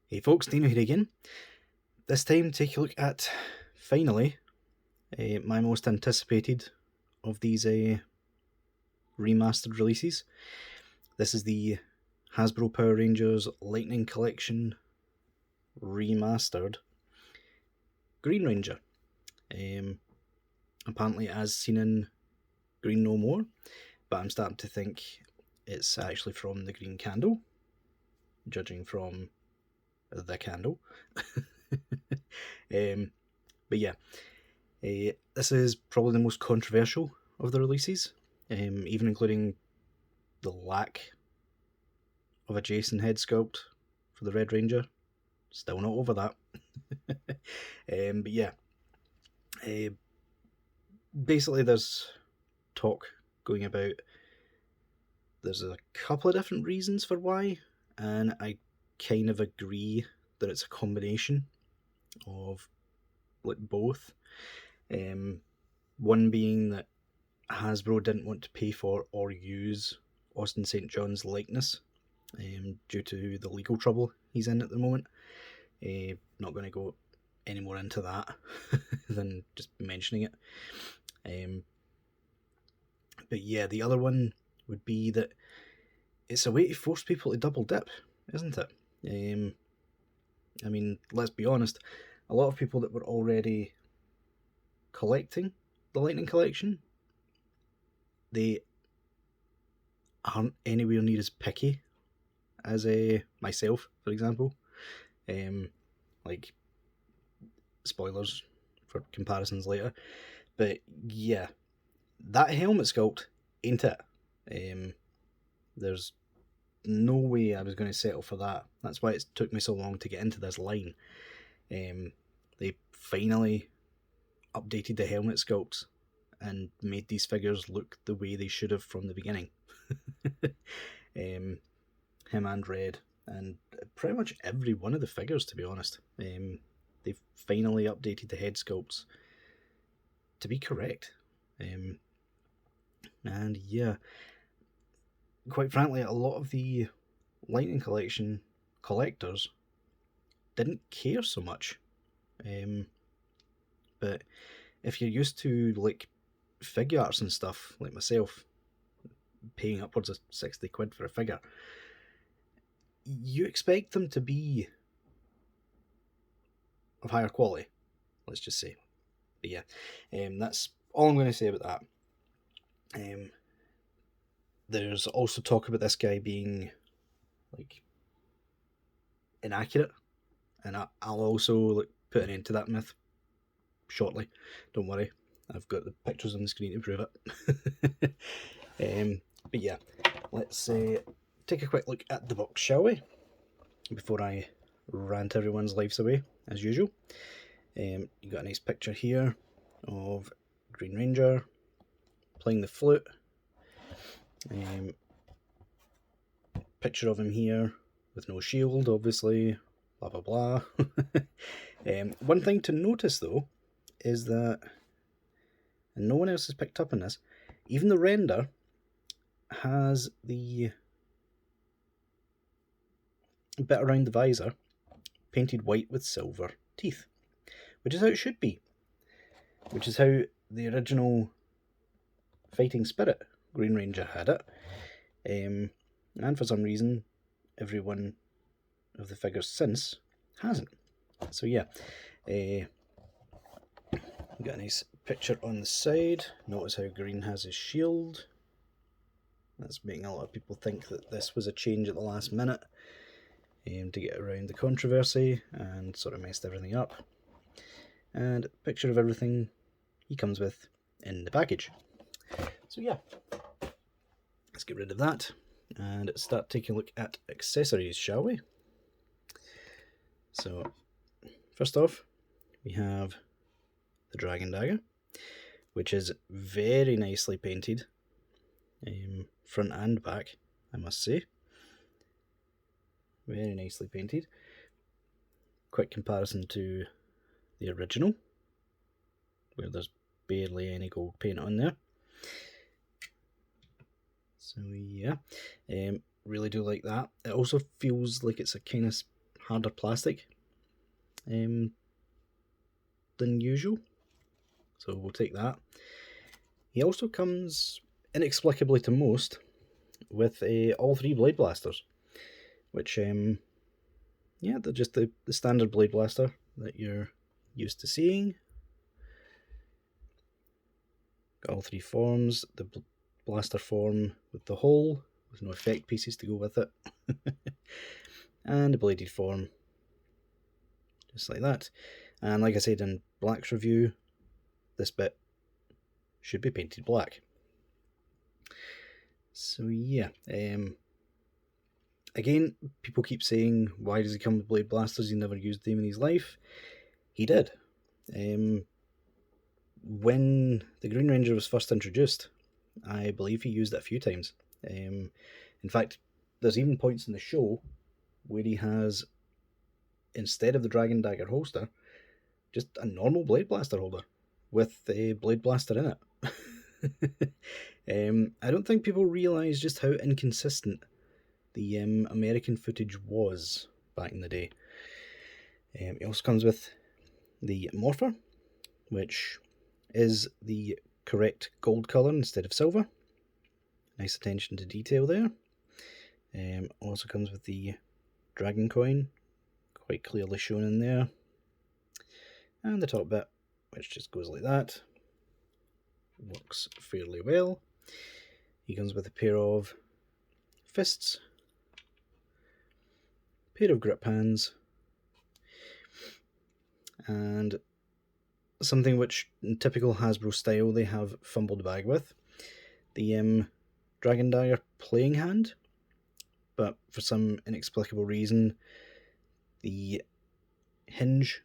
Hey folks, Deano here again. This time take a look at, finally, my most anticipated of these remastered releases. This is the Hasbro Power Rangers Lightning Collection Remastered Green Ranger. Apparently as seen in Green No More, but I'm starting to think it's actually from the Green Candle, judging from the candle. But yeah, this is probably the most controversial of the releases, even including the lack of a Jason head sculpt for the Red Ranger. Still not over that. But yeah, basically there's talk going about, there's a couple of different reasons for why, and I kind of agree that it's a combination of like both. One being that Hasbro didn't want to pay for or use Austin St. John's likeness due to the legal trouble he's in at the moment. Not going to go any more into that than just mentioning it. But yeah, the other one would be that it's a way to force people to double dip, isn't it? I mean, let's be honest, a lot of people that were already collecting the Lightning Collection, they aren't anywhere near as picky as myself, for example. Like, spoilers for comparisons later, but yeah, that helmet sculpt ain't it. There's no way I was going to settle for that. That's why it took me so long to get into this line. They finally updated the helmet sculpts and made these figures look the way they should have from the beginning. Him and Red, and pretty much every one of the figures, to be honest. They've finally updated the head sculpts to be correct. And yeah, quite frankly, a lot of the Lightning Collection collectors didn't care so much. But if you're used to like figure arts and stuff, like myself, paying upwards of 60 quid for a figure, you expect them to be of higher quality, let's just say. But yeah, that's all I'm going to say about that. There's also talk about this guy being like inaccurate, and I'll also like put an end to that myth shortly. Don't worry, I've got the pictures on the screen to prove it. But yeah, let's take a quick look at the box, shall we? Before I rant everyone's lives away, as usual. You got a nice picture here of Green Ranger playing the flute. Picture of him here with no shield, obviously, blah blah blah. One thing to notice though is that, and no one else has picked up on this, even the render has the bit around the visor painted white with silver teeth, which is how it should be, which is how the original Fighting Spirit Green Ranger had it. And for some reason, every one of the figures since hasn't. So yeah, got a nice picture on the side. Notice how Green has his shield. That's making a lot of people think that this was a change at the last minute to get around the controversy and sort of messed everything up. And a picture of everything he comes with in the package. So yeah, let's get rid of that and start taking a look at accessories, shall we? So first off, we have the Dragon Dagger, which is very nicely painted, front and back, I must say. Very nicely painted. Quick comparison to the original, where there's barely any gold paint on there. So yeah, really do like that. It also feels like it's a kind of harder plastic than usual, so we'll take that. He also comes, inexplicably to most, with all 3 Blade Blasters, which, yeah, they're just the standard Blade Blaster that you're used to seeing. Got all 3 forms, the blaster form with the hole, with no effect pieces to go with it, and the bladed form, just like that. And like I said in Black's review, this bit should be painted black. So yeah, again, people keep saying, why does he come with Blade Blasters? He never used them in his life. He did. When the Green Ranger was first introduced, I believe he used it a few times. In fact, there's even points in the show where he has, instead of the Dragon Dagger holster, just a normal Blade Blaster holder with a Blade Blaster in it. I don't think people realise just how inconsistent the American footage was back in the day. It also comes with the Morpher, which is the correct gold colour instead of silver. Nice attention to detail there. Also comes with the dragon coin, quite clearly shown in there. And the top bit, which just goes like that. Works fairly well. He comes with a pair of fists, pair of grip hands, and something which, in typical Hasbro style, they have fumbled the bag with. The Dragon Dagger playing hand, but for some inexplicable reason, the hinge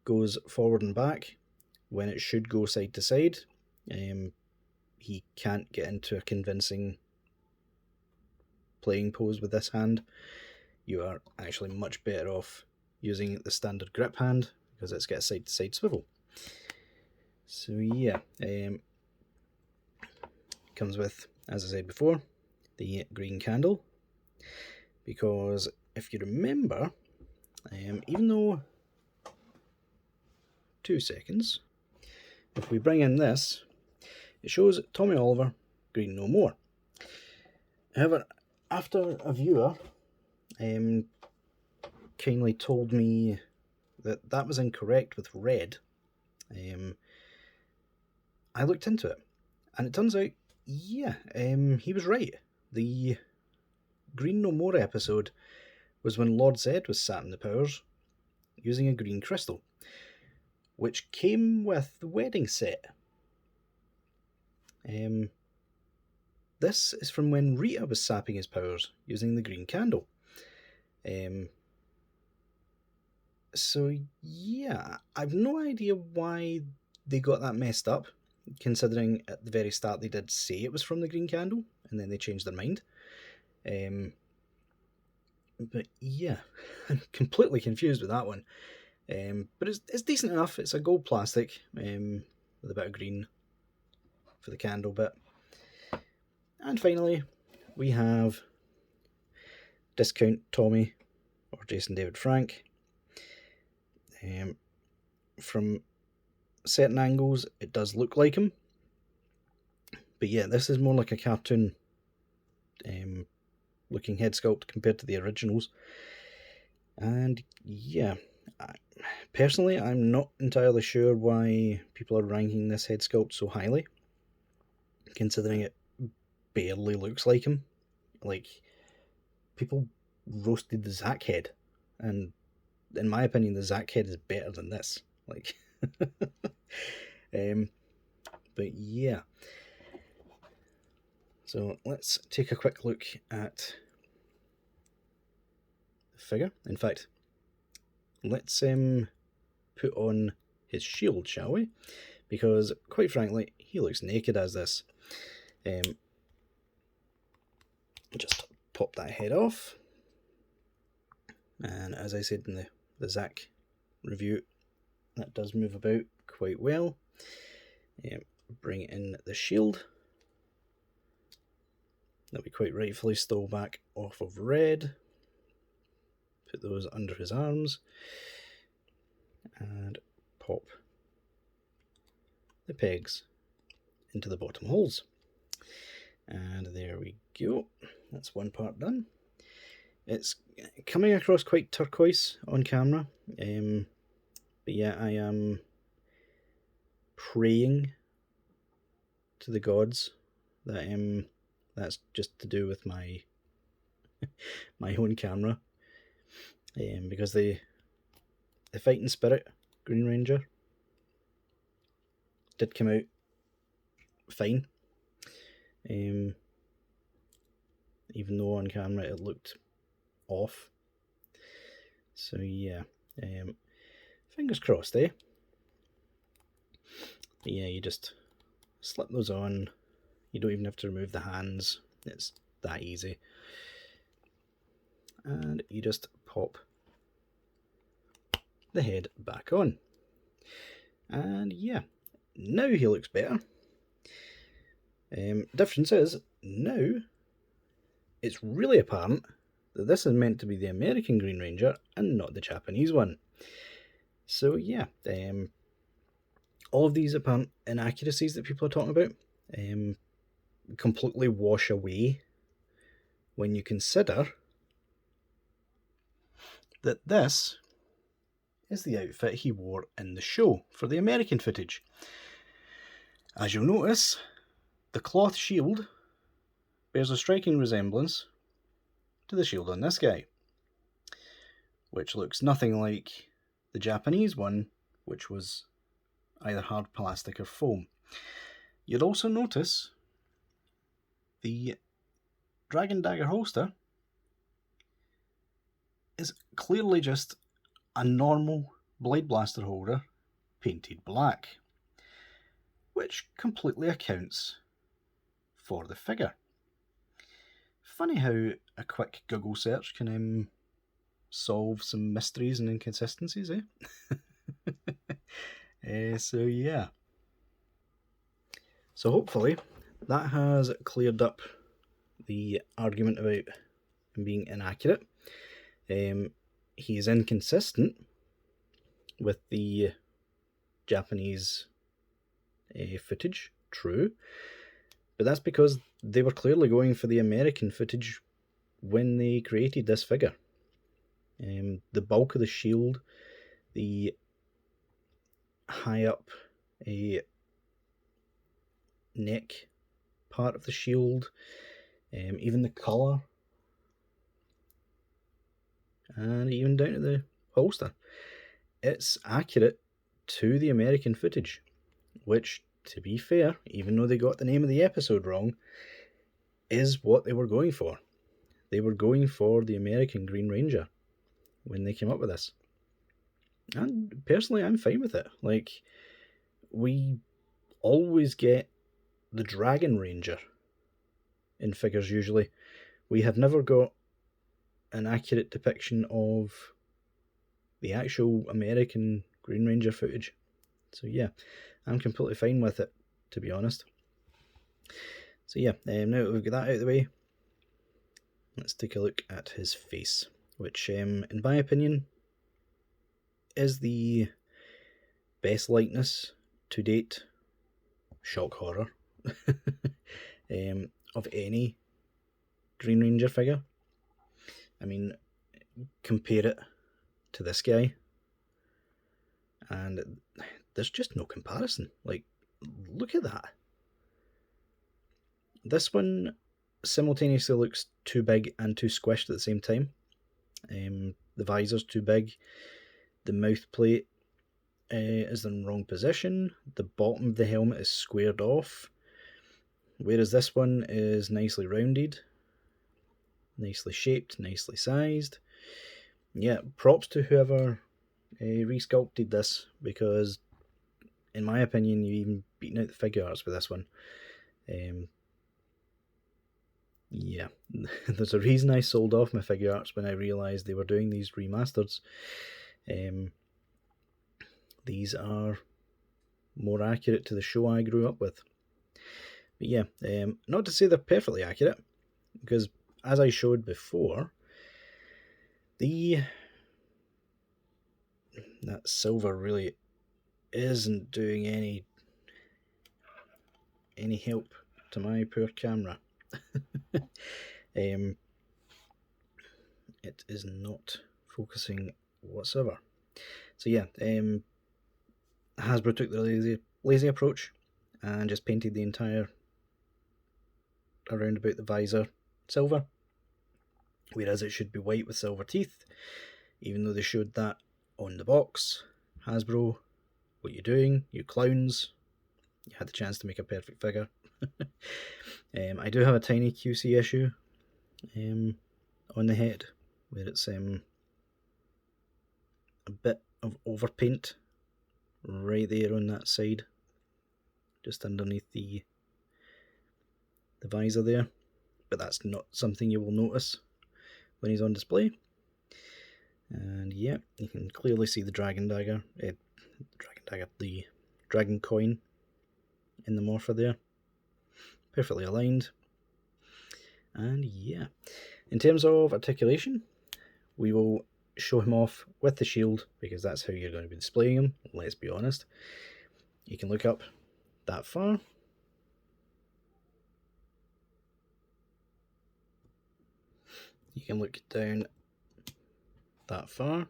goes forward and back when it should go side to side. He can't get into a convincing playing pose with this hand. You are actually much better off using the standard grip hand because it's got a side to side swivel. So yeah, comes with, as I said before, the green candle, because if you remember, even though, 2 seconds, if we bring in this, it shows Tommy Oliver, green no more. However, after a viewer kindly told me that that was incorrect with red, I looked into it, and it turns out, yeah, he was right. The Green No More episode was when Lord Zed was sat in the powers using a green crystal, which came with the wedding set. This is from when Rita was sapping his powers using the green candle. So yeah, I've no idea why they got that messed up, considering at the very start they did say it was from the green candle, and then they changed their mind. But yeah, I'm completely confused with that one. But it's decent enough. It's a gold plastic with a bit of green for the candle bit. And finally, we have Discount Tommy, or Jason David Frank. From certain angles, it does look like him. But yeah, this is more like a cartoon looking head sculpt compared to the originals. And yeah, personally, I'm not entirely sure why people are ranking this head sculpt so highly, considering it barely looks like him. Like, people roasted the Zack head, and in my opinion, the Zack head is better than this. Like, but yeah. So let's take a quick look at the figure. In fact, let's put on his shield, shall we? Because, quite frankly, he looks naked as this. Just pop that head off. And as I said in the Zack review, that does move about quite well. Bring in the shield that we quite rightfully stole back off of Red. put those under his arms and pop the pegs into the bottom holes. And there we go. That's one part done. It's coming across quite turquoise on camera, but yeah, I am praying to the gods that that's just to do with my my own camera, because the fighting spirit Green Ranger did come out fine, even though on camera it looked off. So yeah, fingers crossed, eh? But yeah, you just slip those on. You don't even have to remove the hands. It's that easy. And you just pop the head back on. And yeah, now he looks better. Difference is, now it's really apparent that this is meant to be the American Green Ranger and not the Japanese one. So yeah, all of these apparent inaccuracies that people are talking about completely wash away when you consider that this is the outfit he wore in the show for the American footage. As you'll notice, the cloth shield bears a striking resemblance to the shield on this guy, which looks nothing like the Japanese one, which was either hard plastic or foam. You'd also notice the Dragon Dagger holster is clearly just a normal Blade Blaster holder painted black, which completely accounts for the figure. Funny how a quick Google search can solve some mysteries and inconsistencies, eh? So yeah. So hopefully that has cleared up the argument about him being inaccurate. He is inconsistent with the Japanese footage, true, but that's because they were clearly going for the American footage when they created this figure. The bulk of the shield, the high up neck part of the shield, even the colour, and even down to the holster, it's accurate to the American footage, which, to be fair, even though they got the name of the episode wrong, is what they were going for. They were going for the American Green Ranger when they came up with this. And personally, I'm fine with it. Like, we always get the Dragon Ranger in figures usually. We have never got an accurate depiction of the actual American Green Ranger footage. So yeah, I'm completely fine with it, to be honest. So yeah, now that we've got that out of the way, let's take a look at his face, which, in my opinion, is the best likeness to date, shock horror, of any Green Ranger figure. I mean, compare it to this guy, and there's just no comparison. Like, look at that. This one simultaneously looks too big and too squished at the same time. The visor's too big. The mouth plate is in the wrong position. The bottom of the helmet is squared off, whereas this one is nicely rounded, nicely shaped, nicely sized. Yeah, props to whoever resculpted this, because in my opinion, you even beaten out the figure arts with this one. Yeah, there's a reason I sold off my figure arts when I realised they were doing these remasters. These are more accurate to the show I grew up with. But yeah, not to say they're perfectly accurate, because as I showed before, the That silver really isn't doing any help to my poor camera. It is not focusing whatsoever. So yeah, Hasbro took the lazy approach and just painted the entire around about the visor silver, whereas it should be white with silver teeth, even though they showed that on the box. Hasbro, what you doing, you clowns? You had the chance to make a perfect figure. I do have a tiny QC issue on the head, where it's a bit of overpaint right there on that side, just underneath the visor there, but that's not something you will notice when he's on display. And yeah, you can clearly see the dragon coin in the morpher there, perfectly aligned. And yeah, in terms of articulation, we will show him off with the shield, because that's how you're going to be displaying him, let's be honest. You can look up that far. You can look down that far,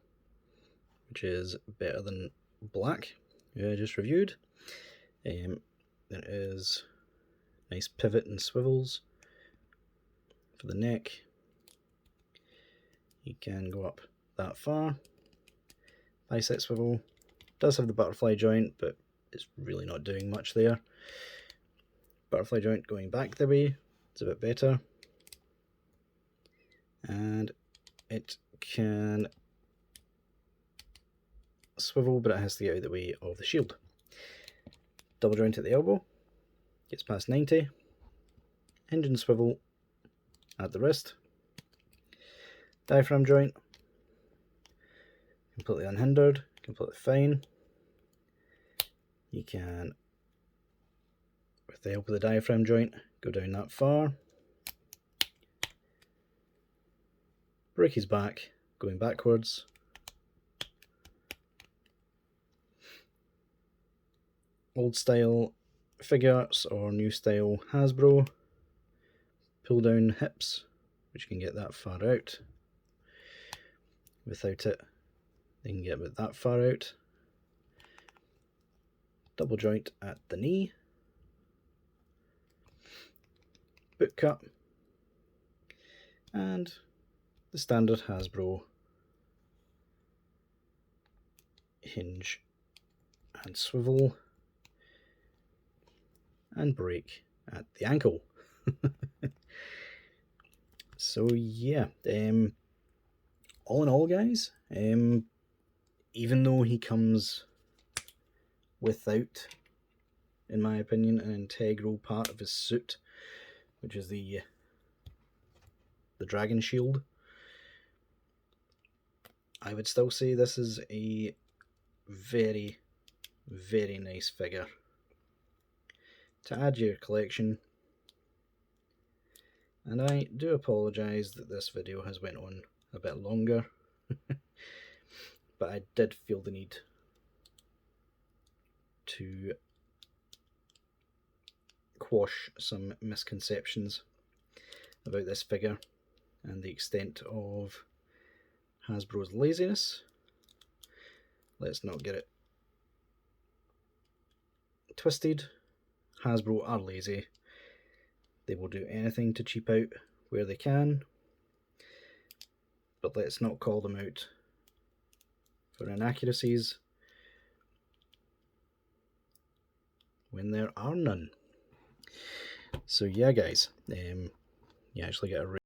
which is better than black, who I just reviewed. There is nice pivot and swivels for the neck. You can go up that far. Bicep swivel. Does have the butterfly joint, but it's really not doing much there. Butterfly joint going back the way, it's a bit better. And it can swivel, but it has to get out of the way of the shield. Double joint at the elbow, gets past 90. Hinge and swivel at the wrist. Diaphragm joint, completely unhindered, completely fine. You can, with the help of the diaphragm joint, go down that far. Break his back, going backwards. Old style figures or new style Hasbro. Pull down hips, which you can get that far out. Without it, they can get about that far out. Double joint at the knee. Boot cut. And the standard Hasbro hinge and swivel and break at the ankle. So yeah, all in all, guys, even though he comes without, in my opinion, an integral part of his suit, which is the dragon shield, I would still say this is a very, very nice figure to add to your collection. And I do apologise that this video has went on a bit longer, but I did feel the need to quash some misconceptions about this figure and the extent of Hasbro's laziness. Let's not get it twisted. Hasbro are lazy. They will do anything to cheap out where they can, but let's not call them out for inaccuracies when there are none. So yeah, guys, you actually get a